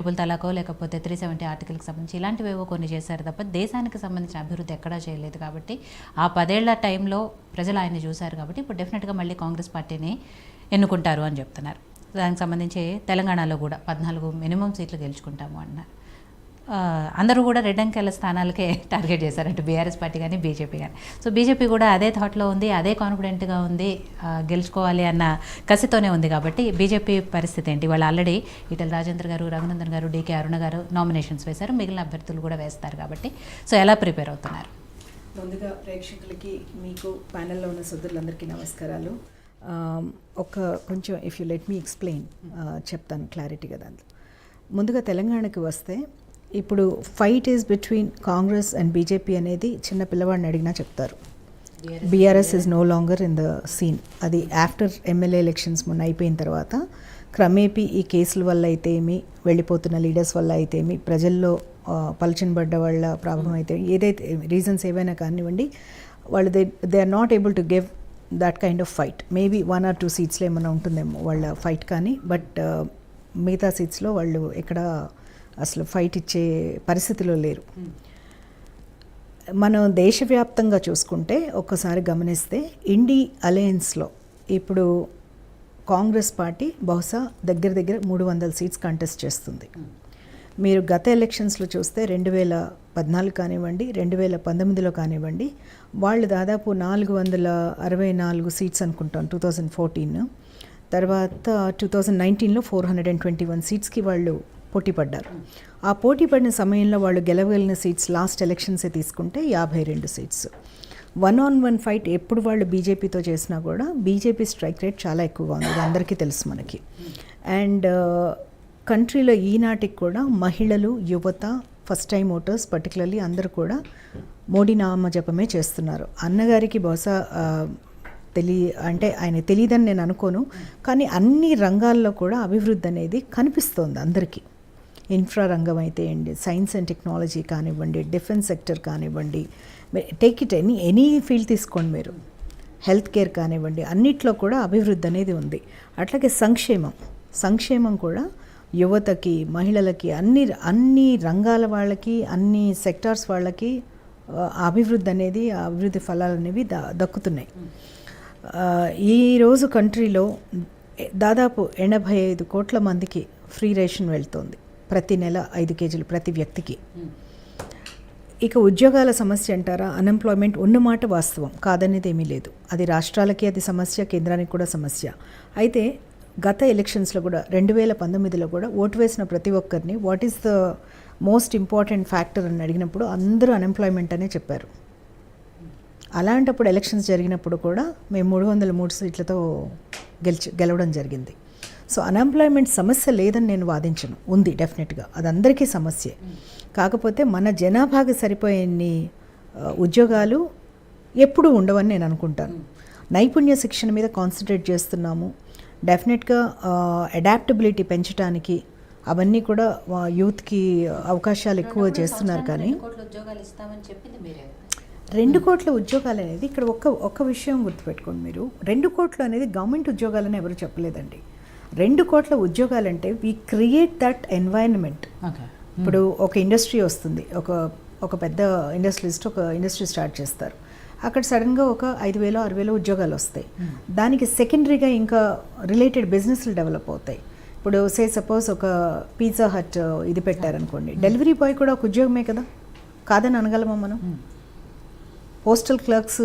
Triple తలాకో లేకపోతే 370 ఆర్టికల్కి సంబంధించి ఇలాంటివేవో కొన్ని చేశారు తప్ప దేశానికి సంబంధించిన అభివృద్ధి ఎక్కడా చేయలేదు. కాబట్టి ఆ 10 ఏళ్ల టైంలో ప్రజలు ఆయన్ని చూశారు కాబట్టి ఇప్పుడు డెఫినెట్గా మళ్ళీ కాంగ్రెస్ పార్టీని ఎన్నుకుంటారు అని చెప్తున్నారు. దానికి సంబంధించి తెలంగాణలో కూడా 14 మినిమం సీట్లు గెలుచుకుంటాము అన్నారు. అందరూ కూడా రెడ్ అంకెల స్థానాలకే టార్గెట్ చేశారంటే బీఆర్ఎస్ పార్టీ కానీ బీజేపీ కానీ. సో బీజేపీ కూడా అదే థాట్లో ఉంది, అదే కాన్ఫిడెంట్గా ఉంది, గెలుచుకోవాలి అన్న కసితోనే ఉంది. కాబట్టి బీజేపీ పరిస్థితి ఏంటి? వాళ్ళు ఆల్రెడీ ఈటెల రాజేందర్ గారు, రఘునందన్ గారు, డీకే అరుణ గారు నామినేషన్స్ వేశారు, మిగిలిన అభ్యర్థులు కూడా వేస్తారు. కాబట్టి సో ఎలా ప్రిపేర్ అవుతున్నారు? ముందుగా ప్రేక్షకులకి, మీకు ప్యానెల్లో ఉన్న సోదరులందరికీ నమస్కారాలు. కొంచెం if you let me explain చెప్తాను క్లారిటీగా. దాంట్లో ముందుగా తెలంగాణకి వస్తే ఇప్పుడు fight is between Congress and BJP అనేది చిన్న పిల్లవాడిని అడిగినా చెప్తారు. BRS is no longer in the scene. అది ఆఫ్టర్ ఎమ్మెల్యే ఎలక్షన్స్ మొన్న అయిపోయిన తర్వాత క్రమేపీ ఈ కేసుల వల్ల అయితే ఏమి, వెళ్ళిపోతున్న లీడర్స్ వల్ల అయితే ఏమి, ప్రజల్లో పలచనబడ్డ వాళ్ళ ప్రాబ్లం అయితే ఏదైతే రీజన్స్ ఏవైనా కానివ్వండి, వాళ్ళు they are not able to give that kind of fight. Maybe 1 or 2 సీట్స్లో ఏమైనా ఉంటుందేమో వాళ్ళ ఫైట్, కానీ బట్ మిగతా సీట్స్లో వాళ్ళు ఎక్కడ అసలు ఫైట్ ఇచ్చే పరిస్థితిలో లేరు. మనం దేశవ్యాప్తంగా చూసుకుంటే ఒక్కసారి గమనిస్తే ఇండి అలయన్స్లో ఇప్పుడు కాంగ్రెస్ పార్టీ బహుశా దగ్గర 300 సీట్స్ కంటెస్ట్ చేస్తుంది. మీరు గత ఎలక్షన్స్లో చూస్తే 2014 కానివ్వండి, 2019లో కానివ్వండి, వాళ్ళు దాదాపు 464 సీట్స్ అనుకుంటాం 2014. తర్వాత 2019లో 421 సీట్స్కి వాళ్ళు పోటీ పడ్డారు. ఆ పోటీ పడిన సమయంలో వాళ్ళు గెలవగలిగిన సీట్స్ లాస్ట్ ఎలక్షన్సే తీసుకుంటే 52 సీట్స్. 1-on-1 ఫైట్ ఎప్పుడు వాళ్ళు బీజేపీతో చేసినా కూడా బీజేపీ స్ట్రైక్ రేట్ చాలా ఎక్కువగా ఉంది, అది అందరికీ తెలుసు మనకి. అండ్ కంట్రీలో ఈనాటికి కూడా మహిళలు, యువత, ఫస్ట్ టైం ఓటర్స్ పర్టికులర్లీ అందరూ కూడా మోడీ నామజపమే చేస్తున్నారు. అన్నగారికి బహుశా అంటే ఆయన తెలియదని నేను అనుకోను, కానీ అన్ని రంగాల్లో కూడా అభివృద్ధి అనేది కనిపిస్తోంది అందరికీ. ఇన్ఫ్రా రంగం అయితే అండి, సైన్స్ అండ్ టెక్నాలజీ కానివ్వండి, డిఫెన్స్ సెక్టర్ కానివ్వండి, టేక్ ఇట్ ఎనీ ఫీల్డ్ తీసుకోండి మీరు, హెల్త్ కేర్ కానివ్వండి, అన్నిట్లో కూడా అభివృద్ధి అనేది ఉంది. అట్లాగే సంక్షేమం కూడా యువతకి, మహిళలకి, అన్ని రంగాల వాళ్ళకి, అన్ని సెక్టార్స్ వాళ్ళకి అభివృద్ధి ఫలాలు అనేవి దక్కుతున్నాయి. ఈరోజు కంట్రీలో దాదాపు 85 కోట్ల మందికి ఫ్రీ రేషన్ వెళ్తోంది, ప్రతి నెల 5 కేజీలు ప్రతి వ్యక్తికి. ఇక ఉద్యోగాల సమస్య అంటారా, అన్ఎంప్లాయ్మెంట్ ఉన్నమాట వాస్తవం, కాదనేది ఏమీ లేదు. అది రాష్ట్రాలకి అది సమస్య, కేంద్రానికి కూడా సమస్య. అయితే గత ఎలక్షన్స్లో కూడా 2019లో కూడా ఓటు వేసిన ప్రతి ఒక్కరిని what is the most important factor అని అడిగినప్పుడు అందరూ అన్ఎంప్లాయ్మెంట్ అనే చెప్పారు. అలాంటప్పుడు ఎలక్షన్స్ జరిగినప్పుడు కూడా మేము 303 సీట్లతో గెలవడం జరిగింది. సో అన్ఎంప్లాయ్మెంట్ సమస్య లేదని నేను వాదించను, ఉంది డెఫినెట్గా, అది అందరికీ సమస్యే. కాకపోతే మన జనాభాకి సరిపోయే ఉద్యోగాలు ఎప్పుడూ ఉండవని నేను అనుకుంటాను. నైపుణ్య శిక్షణ మీద కాన్సన్ట్రేట్ చేస్తున్నాము. డెఫినెట్గా అడాప్టబిలిటీ పెంచడానికి అవన్నీ కూడా యూత్కి అవకాశాలు ఎక్కువ చేస్తున్నారు. కానీ 2 కోట్ల ఉద్యోగాలు అనేది ఇక్కడ ఒక్క విషయం గుర్తుపెట్టుకోండి మీరు, 2 కోట్లు అనేది గవర్నమెంట్ ఉద్యోగాలని ఎవరు చెప్పలేదండి. 2 కోట్ల ఉద్యోగాలంటే వీ క్రియేట్ దట్ ఎన్వైరన్మెంట్. ఇప్పుడు ఒక ఇండస్ట్రీ వస్తుంది, ఒక పెద్ద ఇండస్ట్రియలిస్ట్ ఒక ఇండస్ట్రీ స్టార్ట్ చేస్తారు, అక్కడ సడన్గా ఒక 5,000 6,000 ఉద్యోగాలు వస్తాయి. దానికి సెకండరీగా ఇంకా రిలేటెడ్ బిజినెస్లు డెవలప్ అవుతాయి. ఇప్పుడు సపోజ్ ఒక పిజ్జా హట్ ఇది పెట్టారనుకోండి, డెలివరీ బాయ్ కూడా ఒక ఉద్యోగమే కదా, కాదని అనగలమా మనం? పోస్టల్ క్లర్క్స్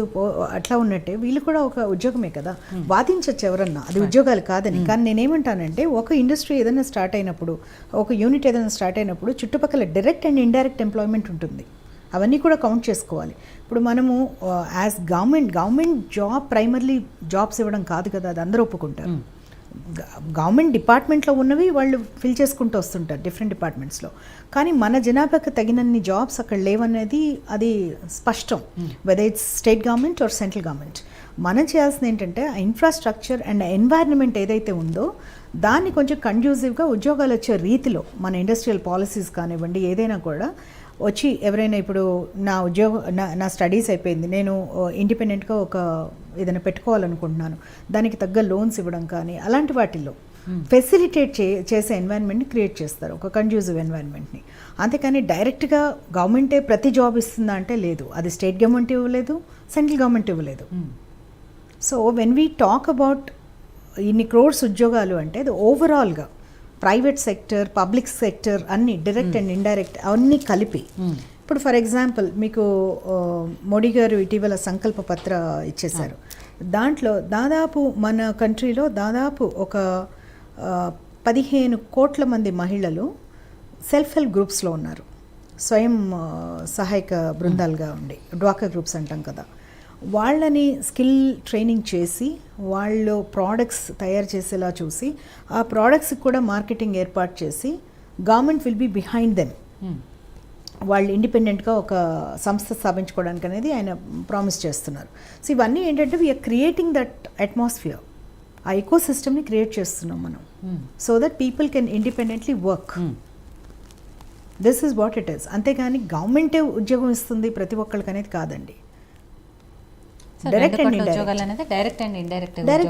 అట్లా ఉన్నట్టే వీళ్ళు కూడా ఒక ఉద్యోగమే కదా. వాదించవచ్చు ఎవరన్నా అది ఉద్యోగాలు కాదని. కానీ నేనేమంటానంటే ఒక ఇండస్ట్రీ ఏదైనా స్టార్ట్ అయినప్పుడు, ఒక యూనిట్ ఏదైనా స్టార్ట్ అయినప్పుడు చుట్టుపక్కల డైరెక్ట్ అండ్ ఇండైరెక్ట్ ఎంప్లాయ్మెంట్ ఉంటుంది, అవన్నీ కూడా కౌంట్ చేసుకోవాలి. ఇప్పుడు మనము as government job primarily jobs ఇవ్వడం కాదు కదా, అది అందరూ ఒప్పుకుంటారు. గవర్నమెంట్ డిపార్ట్మెంట్లో ఉన్నవి వాళ్ళు ఫిల్ చేసుకుంటూ వస్తుంటారు డిఫరెంట్ డిపార్ట్మెంట్స్లో. కానీ మన జనాభాకి తగినన్ని జాబ్స్ అక్కడ లేవనేది అది స్పష్టం, whether it's state government or central government. మనం చేయాల్సింది ఏంటంటే ఆ ఇన్ఫ్రాస్ట్రక్చర్ అండ్ ఎన్వైర్న్మెంట్ ఏదైతే ఉందో దాన్ని కొంచెం కండ్యూసివ్గా ఉద్యోగాలు వచ్చే రీతిలో మన ఇండస్ట్రియల్ పాలసీస్ కానివ్వండి, ఏదైనా కూడా వచ్చి ఎవరైనా ఇప్పుడు నా స్టడీస్ అయిపోయింది, నేను ఇండిపెండెంట్గా ఒక ఏదైనా పెట్టుకోవాలనుకుంటున్నాను, దానికి తగ్గ లోన్స్ ఇవ్వడం కానీ అలాంటి వాటిల్లో ఫెసిలిటేట్ చేసే ఎన్వైరన్మెంట్ని క్రియేట్ చేస్తారు, ఒక కండ్యూజివ్ ఎన్వైరన్మెంట్ని. అంతేకాని డైరెక్ట్గా గవర్నమెంటే ప్రతి జాబ్ ఇస్తుందా అంటే లేదు, అది స్టేట్ గవర్నమెంట్ ఇవ్వలేదు, సెంట్రల్ గవర్నమెంట్ ఇవ్వలేదు. So when we talk about ఇన్ని క్రోర్స్ ఉద్యోగాలు అంటే అది ఓవరాల్గా ప్రైవేట్ సెక్టర్, పబ్లిక్ సెక్టర్ అన్ని డైరెక్ట్ అండ్ ఇండైరెక్ట్ అన్నీ కలిపి. ఇప్పుడు ఫర్ ఎగ్జాంపుల్ మీకు మోడీ గారు ఇటీవల సంకల్ప పత్ర ఇచ్చేశారు. దాంట్లో దాదాపు మన కంట్రీలో దాదాపు ఒక 15 కోట్ల మంది మహిళలు సెల్ఫ్ హెల్ప్ గ్రూప్స్లో ఉన్నారు, స్వయం సహాయక బృందాలుగా ఉండి, డ్వాకా గ్రూప్స్ అంటాం కదా. వాళ్ళని స్కిల్ ట్రైనింగ్ చేసి వాళ్ళు ప్రోడక్ట్స్ తయారు చేసేలా చూసి ఆ ప్రోడక్ట్స్కి కూడా మార్కెటింగ్ ఏర్పాటు చేసి government will be behind them. వాళ్ళు ఇండిపెండెంట్గా ఒక సంస్థ స్థాపించుకోవడానికి అనేది ఆయన ప్రామిస్ చేస్తున్నారు. సో ఇవన్నీ ఏంటంటే వీఆర్ క్రియేటింగ్ దట్ అట్మాస్ఫియర్, ఆ ఎకో సిస్టమ్ని క్రియేట్ చేస్తున్నాం మనం, so that people can independently work. This is what it is. అంతేగాని గవర్నమెంటే ఉద్యోగం ఇస్తుంది ప్రతి ఒక్కరికి అనేది కాదండి. Direct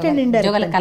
and indirect